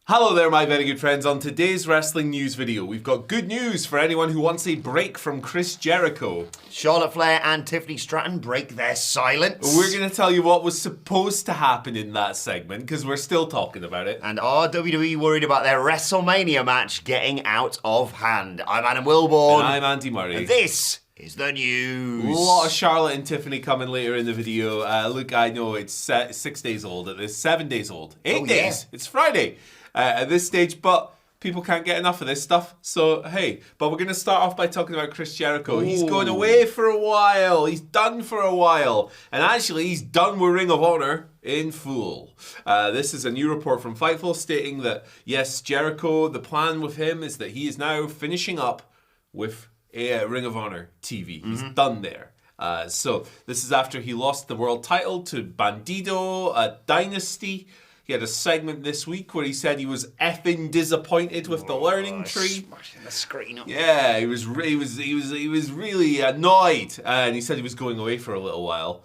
Hello there, my very good friends. On today's wrestling news video, we've got good news for anyone who wants a break from Chris Jericho. Charlotte Flair and Tiffany Stratton break their silence. We're going to tell you what was supposed to happen in that segment, because we're still talking about it. And are WWE worried about their WrestleMania match getting out of hand? I'm Adam Wilborn. And I'm Andy Murray. And this is the news. A lot of Charlotte and Tiffany coming later in the video. Look, I know it's 6 days old. It is 7 days old. 8 days. It's Friday. At this stage, but people can't get enough of this stuff. So, hey, but we're going to start off by talking about Chris Jericho. Ooh. He's going away for a while. He's done for a while. And actually, he's done with Ring of Honor in full. This is a new report from Fightful stating that, yes, Jericho, the plan with him is that he is now finishing up with Ring of Honor TV. He's done there. So, this is after he lost the world title to Bandido at Dynasty. He had a segment this week where he said he was effing disappointed with the learning tree. Smashing the screen up. Yeah, he was really annoyed, and he said he was going away for a little while.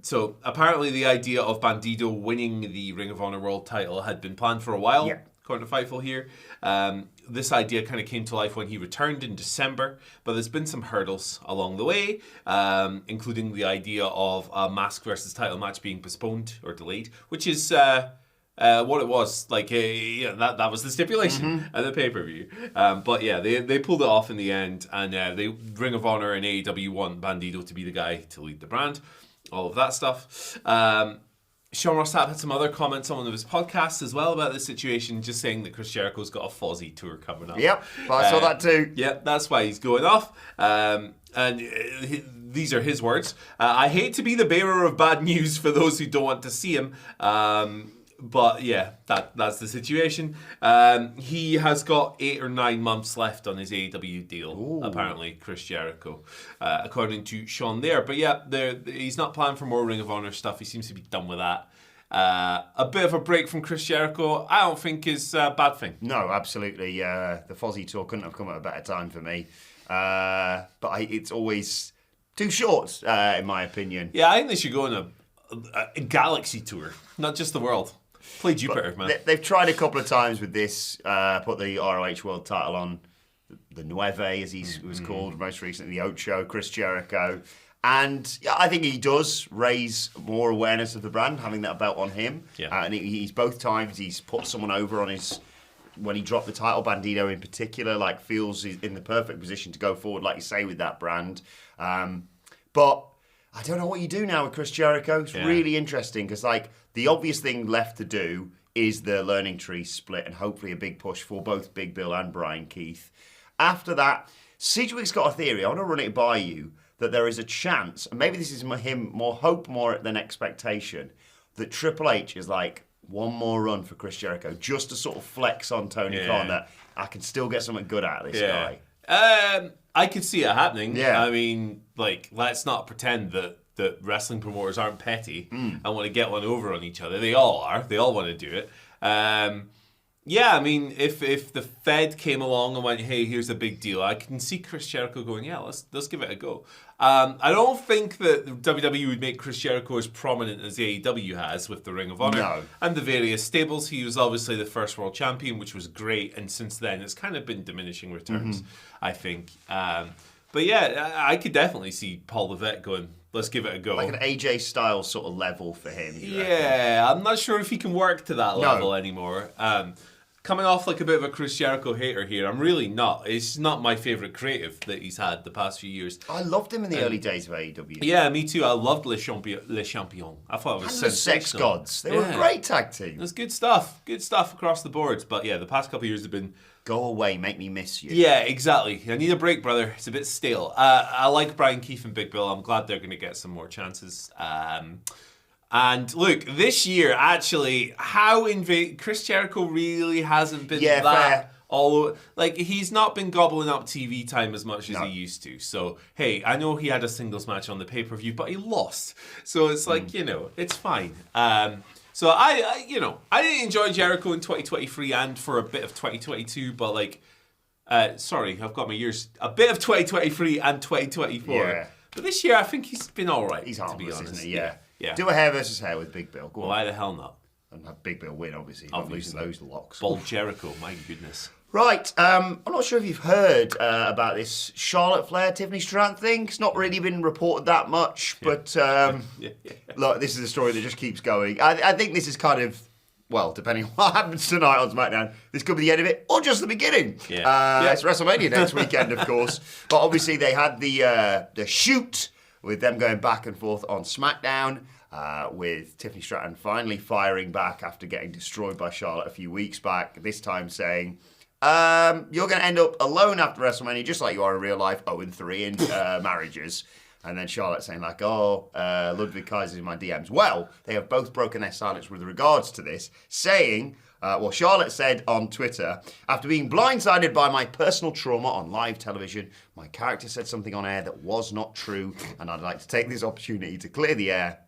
So apparently the idea of Bandido winning the Ring of Honor World title had been planned for a while. Yeah. According to Fightful here. This idea kind of came to life when he returned in December, but there's been some hurdles along the way, including the idea of a mask versus title match being postponed or delayed, which is what it was. Like, that was the stipulation at the pay-per-view. But yeah, they pulled it off in the end, and they Ring of Honor and AEW want Bandido to be the guy to lead the brand. All of that stuff. Sean Ross Sapp had some other comments on one of his podcasts as well about this situation, just saying that Chris Jericho's got a Fozzy tour coming up. Yep, I saw that too. Yep, that's why he's going off. And these are his words. I hate to be the bearer of bad news for those who don't want to see him. But yeah, that's the situation. He has got 8 or 9 months left on his AEW deal, apparently, Chris Jericho, according to Sean there. But yeah, he's not planning for more Ring of Honor stuff. He seems to be done with that. A bit of a break from Chris Jericho, I don't think is a bad thing. No, absolutely. The Fozzy tour couldn't have come at a better time for me. But it's always too short, in my opinion. Yeah, I think they should go on a galaxy tour, not just the world. Play Jupiter, man. They've tried a couple of times with this, put the ROH World title on the Nueve, as he was called, most recently the Ocho, Chris Jericho. And I think he does raise more awareness of the brand, having that belt on him. Yeah. And he's both times he's put someone over on his, when he dropped the title, Bandido in particular, like feels he's in the perfect position to go forward, like you say, with that brand. But I don't know what you do now with Chris Jericho. It's really interesting because, like, the obvious thing left to do is the learning tree split and hopefully a big push for both Big Bill and Brian Keith. After that, Sidgwick's got a theory. I want to run it by you that there is a chance, and maybe this is him more hope more than expectation, that Triple H is like one more run for Chris Jericho just to sort of flex on Tony Khan that I can still get something good out of this guy. I could see it happening. Yeah. I mean, like, let's not pretend that wrestling promoters aren't petty and want to get one over on each other. They all are. They all want to do it. Yeah, I mean, if the Fed came along and went, hey, here's a big deal, I can see Chris Jericho going, yeah, let's give it a go. I don't think that WWE would make Chris Jericho as prominent as AEW has with the Ring of Honor and the various stables. He was obviously the first world champion, which was great, and since then it's kind of been diminishing returns, I think. But yeah, I could definitely see Paul Levesque going, let's give it a go. Like an AJ Styles sort of level for him. Yeah, I'm not sure if he can work to that level anymore. Coming off like a bit of a Chris Jericho hater here, I'm really not. It's not my favourite creative that he's had the past few years. I loved him in the early days of AEW. Yeah, me too. I loved Les Champions. I thought it was sensational. The Sex Gods. They were a great tag team. It was good stuff. Good stuff across the boards. But yeah, the past couple of years have been... Go away, make me miss you. Yeah, exactly. I need a break, brother. It's a bit stale. I like Brian Keith and Big Bill. I'm glad they're going to get some more chances. And look, this year, actually, Chris Jericho really hasn't been fair. Like, he's not been gobbling up TV time as much as he used to. So, hey, I know he had a singles match on the pay-per-view, but he lost. So it's like, it's fine. So I didn't enjoy Jericho in 2023 and for a bit of 2022, but like, sorry, I've got my years. A bit of 2023 and 2024. Yeah. But this year, I think he's been all right. He's harmless, to be honest. Isn't he? Yeah. Do a hair versus hair with Big Bill. Go on. Why the hell not? And a big win, obviously. Not losing those locks. Bald Jericho, my goodness. Right, I'm not sure if you've heard about this Charlotte Flair, Tiffany Stratton thing. It's not really been reported that much, but look, this is a story that just keeps going. I think this is kind of, well, depending on what happens tonight on SmackDown, this could be the end of it, or just the beginning. It's WrestleMania next weekend, of course. But obviously they had the shoot with them going back and forth on SmackDown. With Tiffany Stratton finally firing back after getting destroyed by Charlotte a few weeks back, this time saying, you're going to end up alone after WrestleMania, just like you are in real life, 0-3 in marriages. And then Charlotte saying like, Ludwig Kaiser's in my DMs. Well, they have both broken their silence with regards to this, saying, Charlotte said on Twitter, after being blindsided by my personal trauma on live television, my character said something on air that was not true, and I'd like to take this opportunity to clear the air.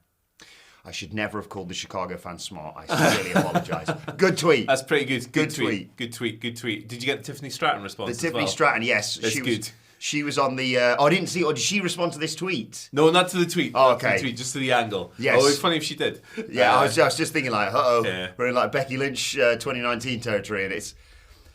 I should never have called the Chicago fans smart. I sincerely apologise. Good tweet. That's pretty good. Good tweet. Good tweet. Did you get the Tiffany Stratton response? The Tiffany Stratton, yes. That's good. She was on the... I didn't see... Or did she respond to this tweet? No, not to the tweet. Oh, okay. To the tweet, just to the angle. Yes. Oh, it's funny if she did. Yeah, I was just thinking like, we're in like Becky Lynch 2019 territory, and it's...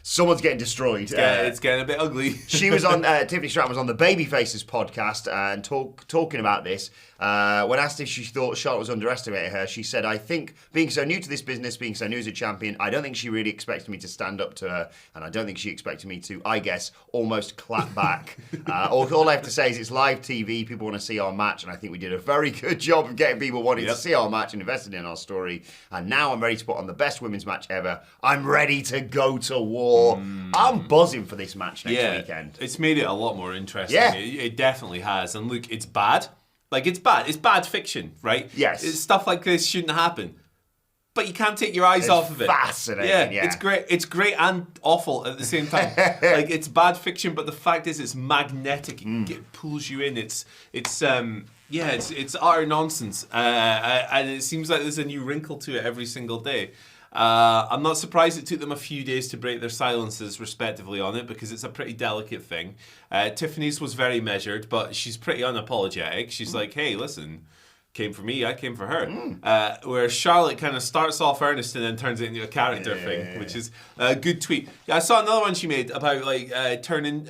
Someone's getting destroyed. It's getting a bit ugly. She was on, Tiffany Stratton was on the Babyfaces podcast and talking about this. When asked if she thought Charlotte was underestimating her, she said, I think being so new to this business, being so new as a champion, I don't think she really expected me to stand up to her. And I don't think she expected me to, I guess, almost clap back. All I have to say is it's live TV. People want to see our match. And I think we did a very good job of getting people wanting to see our match and invested in our story. And now I'm ready to put on the best women's match ever. I'm ready to go to war. I'm buzzing for this match next weekend. It's made it a lot more interesting. Yeah. It definitely has. And look, it's bad. Like, it's bad. It's bad fiction, right? Yes. Stuff like this shouldn't happen. But you can't take your eyes off of it. Fascinating, yeah. It's great. It's great and awful at the same time. Like, it's bad fiction, but the fact is it's magnetic. It pulls you in. It's utter nonsense. And it seems like there's a new wrinkle to it every single day. I'm not surprised it took them a few days to break their silences respectively on it, because it's a pretty delicate thing. Tiffany's was very measured, but she's pretty unapologetic. She's like, hey, listen, came for me, I came for her. Whereas Charlotte kind of starts off earnest and then turns it into a character thing, which is a good tweet. Yeah, I saw another one she made about like turning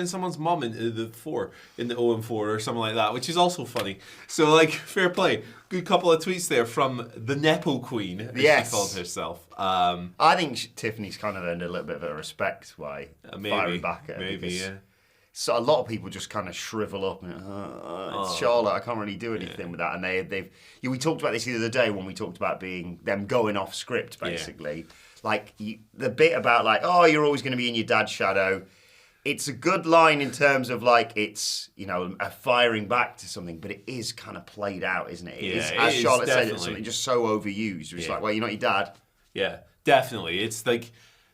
someone's mum into the 4 in the 0-4 or something like that, which is also funny. So like, fair play. Good couple of tweets there from the Nepo Queen, as she called herself. I think Tiffany's kind of earned a little bit of a respect by firing back at her. Maybe. So a lot of people just kind of shrivel up and it's Charlotte. I can't really do anything with that. And we talked about this the other day when we talked about them going off script basically. Like the bit about like, you're always going to be in your dad's shadow. It's a good line in terms of like it's a firing back to something, but it is kind of played out, isn't it? As Charlotte said, it's something just so overused. It's like, well, you're not your dad. Yeah, definitely. It's like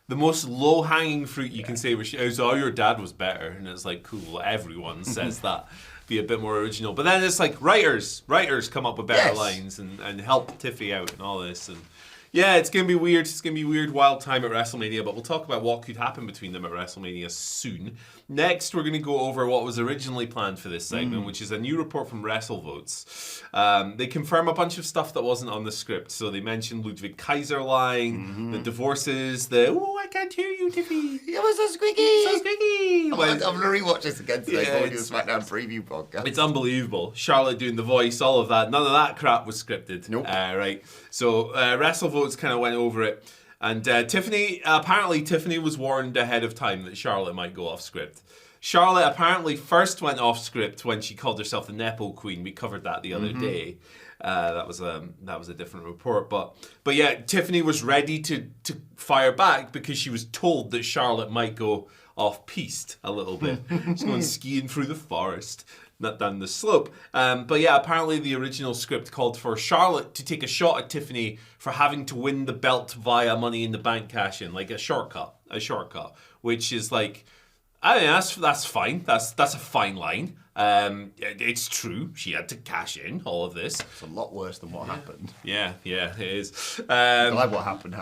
the most low-hanging fruit you can say, which is, your dad was better. And it's like, cool, everyone says that. Be a bit more original. But then it's like writers come up with better lines and help Tiffy out and all this. And yeah, it's going to be weird. It's going to be a weird, wild time at WrestleMania, but we'll talk about what could happen between them at WrestleMania soon. Next, we're going to go over what was originally planned for this segment, which is a new report from WrestleVotes. They confirm a bunch of stuff that wasn't on the script. So they mentioned Ludwig Kaiser lying, the divorces, I can't hear you, Tiffy. It was so squeaky. So squeaky. I'm going to rewatch this again today before we do the SmackDown preview podcast. It's unbelievable. Charlotte doing the voice, all of that. None of that crap was scripted. Nope. Right. So WrestleVotes kind of went over it. And Tiffany was warned ahead of time that Charlotte might go off script. Charlotte apparently first went off script when she called herself the Nepo Queen. We covered that the other day. That was a different report, but yeah, Tiffany was ready to fire back because she was told that Charlotte might go off piste a little bit. She's going skiing through the forest, not down the slope. But yeah, apparently the original script called for Charlotte to take a shot at Tiffany for having to win the belt via Money in the Bank cash-in, like a shortcut, which is like, I mean, that's fine. That's a fine line. It's true. She had to cash in all of this. It's a lot worse than what happened. Yeah, it is. Glad what happened.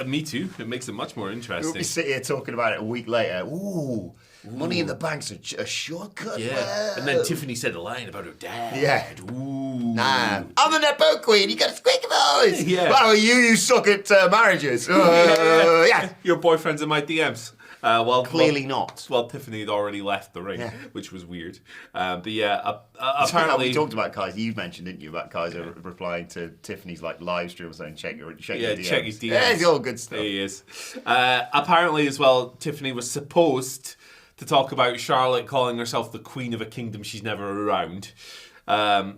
Me too. It makes it much more We'll interesting. be sitting here talking about it a week later. Ooh. Money in the Bank's a shortcut. Yeah. Well. And then Tiffany said a line about her dad. Yeah. Ooh. Nah. I'm the Nepo Queen. You got a squeaky voice. Yeah. Wow, you suck at marriages. Yeah. Your boyfriend's in my DMs. Clearly not. Well, Tiffany had already left the ring, Yeah. which was weird. But yeah, apparently... We talked about Kaiser. You mentioned, didn't you, about Kaiser replying to Tiffany's live stream saying, check your DMs. check your DMs. Yeah, it's all good stuff. He is. Apparently as well, Tiffany was supposed to talk about Charlotte calling herself the queen of a kingdom she's never around.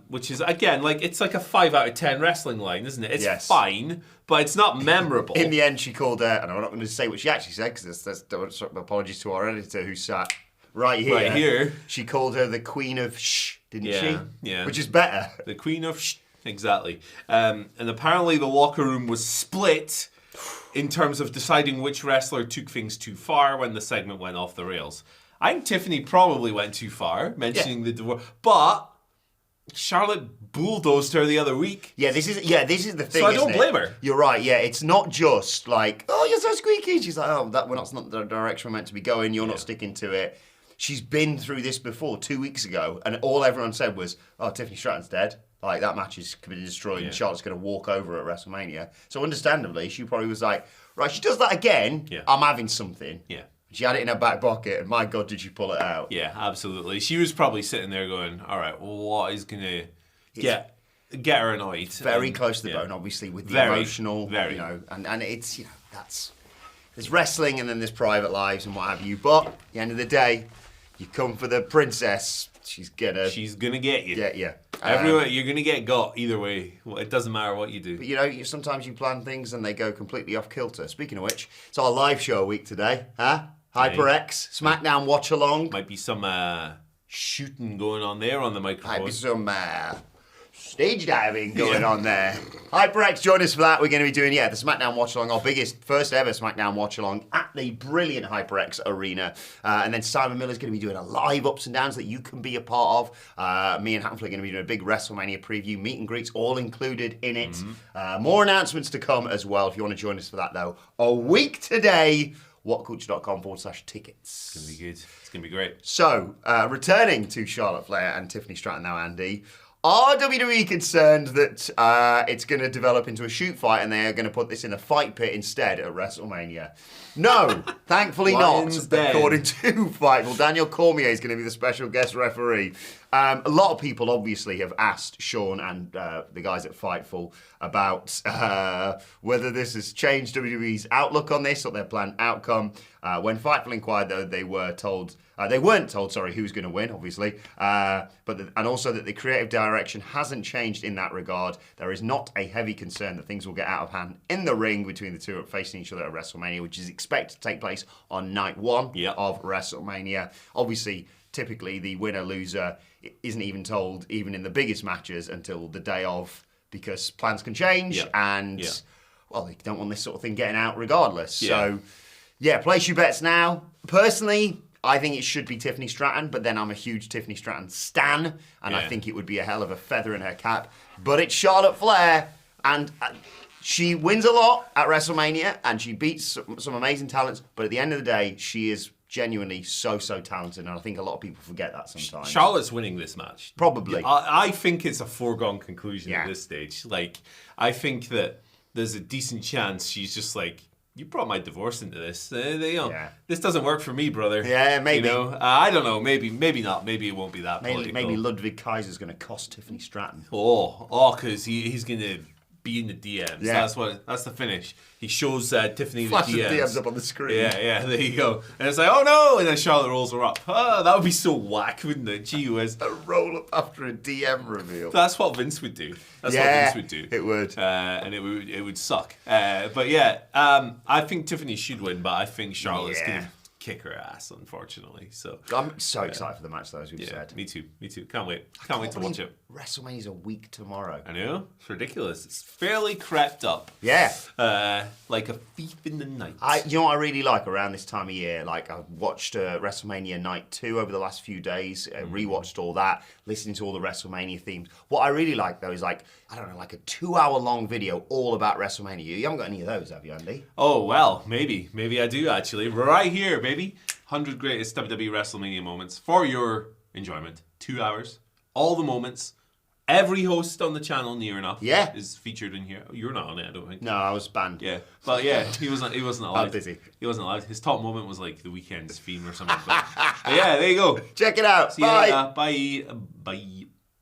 Which is, again, it's like a 5 out of 10 wrestling line, isn't it? It's fine, but it's not memorable. In the end, she called her, and I'm not going to say what she actually said, because that's apologies to our editor who sat right here. Right here. She called her the queen of shh, didn't she? Yeah. Which is better. The queen of shh. Exactly. And apparently the locker room was split in terms of deciding which wrestler took things too far when the segment went off the rails. I think Tiffany probably went too far, mentioning the divorce, but Charlotte bulldozed her the other week. This is the thing. So I don't blame her. You're right. Yeah, it's not just like, oh, you're so squeaky. She's like, oh, that's not the direction we're meant to be going. You're not sticking to it. She's been through this before 2 weeks ago, and all everyone said was, oh, Tiffany Stratton's dead. Like, that match is going to be destroyed, and Charlotte's going to walk over at WrestleMania. So understandably, she probably was like, right, she does that again. Yeah. I'm having something. Yeah. She had it in her back pocket, and my God, did she pull it out? Yeah, absolutely. She was probably sitting there going, all right, well, what is going to get her annoyed? Very close to the bone, obviously, with the emotional, and it's, there's wrestling and then there's private lives and what have you. But at the end of the day, you come for the princess, she's gonna get you. Get you. Everywhere, you're gonna get got either way. Well, it doesn't matter what you do. But sometimes you plan things and they go completely off kilter. Speaking of which, it's our live show week today, huh? HyperX, SmackDown Watch Along. Might be some shooting going on there on the microphone. Might be some stage diving going on there. HyperX, join us for that. We're going to be doing, the SmackDown Watch Along, our first ever SmackDown Watch Along at the brilliant HyperX Arena. And then Simon Miller's going to be doing a live ups and downs that you can be a part of. Me and Hamfley are going to be doing a big WrestleMania preview, meet and greets, all included in it. More announcements to come as well. If you want to join us for that, though, a week today. WhatCulture.com/tickets. It's going to be good. It's going to be great. So, returning to Charlotte Flair and Tiffany Stratton now, Andy. Are WWE concerned that it's going to develop into a shoot fight and they are going to put this in a fight pit instead at WrestleMania? No, thankfully not. According to Fightful, Daniel Cormier is going to be the special guest referee. A lot of people obviously have asked Sean and the guys at Fightful about whether this has changed WWE's outlook on this or their planned outcome. When Fightful inquired, though, they weren't told, who's going to win, obviously, and also that the creative direction hasn't changed in that regard. There is not a heavy concern that things will get out of hand in the ring between the two facing each other at WrestleMania, which is expected to take place on night one of WrestleMania. Obviously, typically the winner-loser isn't even told, even in the biggest matches, until the day of, because plans can change, and, they don't want this sort of thing getting out regardless. So, place your bets now. Personally, I think it should be Tiffany Stratton, but then I'm a huge Tiffany Stratton stan, and I think it would be a hell of a feather in her cap. But it's Charlotte Flair, and she wins a lot at WrestleMania, and she beats some amazing talents, but at the end of the day, she is genuinely so talented, and I think a lot of people forget that sometimes. Charlotte's winning this match. Probably. I think it's a foregone conclusion at this stage. I think that there's a decent chance she's just like, you brought my divorce into this. This doesn't work for me, brother. Yeah, maybe. I don't know. Maybe not. Maybe it won't be that political. Maybe Ludwig Kaiser's going to cost Tiffany Stratton. Because he's going to be in the DMs. Yeah. That's the finish. He shows Tiffany the DMs. Flash the DMs up on the screen. Yeah, there you go. And it's like, oh no! And then Charlotte rolls her up. Oh, that would be so whack, wouldn't it? Gee whiz. A roll up after a DM reveal. That's what Vince would do. What Vince would do. It would. And it would suck. I think Tiffany should win, but I think Charlotte's going to kick her ass, unfortunately. So I'm so excited for the match, though, as we've said. me too. Can't wait. Can't wait to watch it. WrestleMania's a week tomorrow. I know. It's ridiculous. It's fairly crept up. Yeah. Like a thief in the night. You know what I really like around this time of year? Like, I've watched WrestleMania Night 2 over the last few days, rewatched all that, listening to all the WrestleMania themes. What I really like, though, is like, I don't know, like a 2-hour-long video all about WrestleMania. You haven't got any of those, have you, Andy? Oh, well, maybe. Maybe I do, actually. Right here, baby. 100 greatest WWE WrestleMania moments for your enjoyment. 2 hours. All the moments. Every host on the channel, near enough, is featured in here. You're not on it, I don't think. No, I was banned. Yeah, but yeah, he wasn't allowed. I was busy. He wasn't allowed. His top moment was like the Weeknd's theme or something. But yeah, there you go. Check it out. See Bye. you later. Bye. Bye.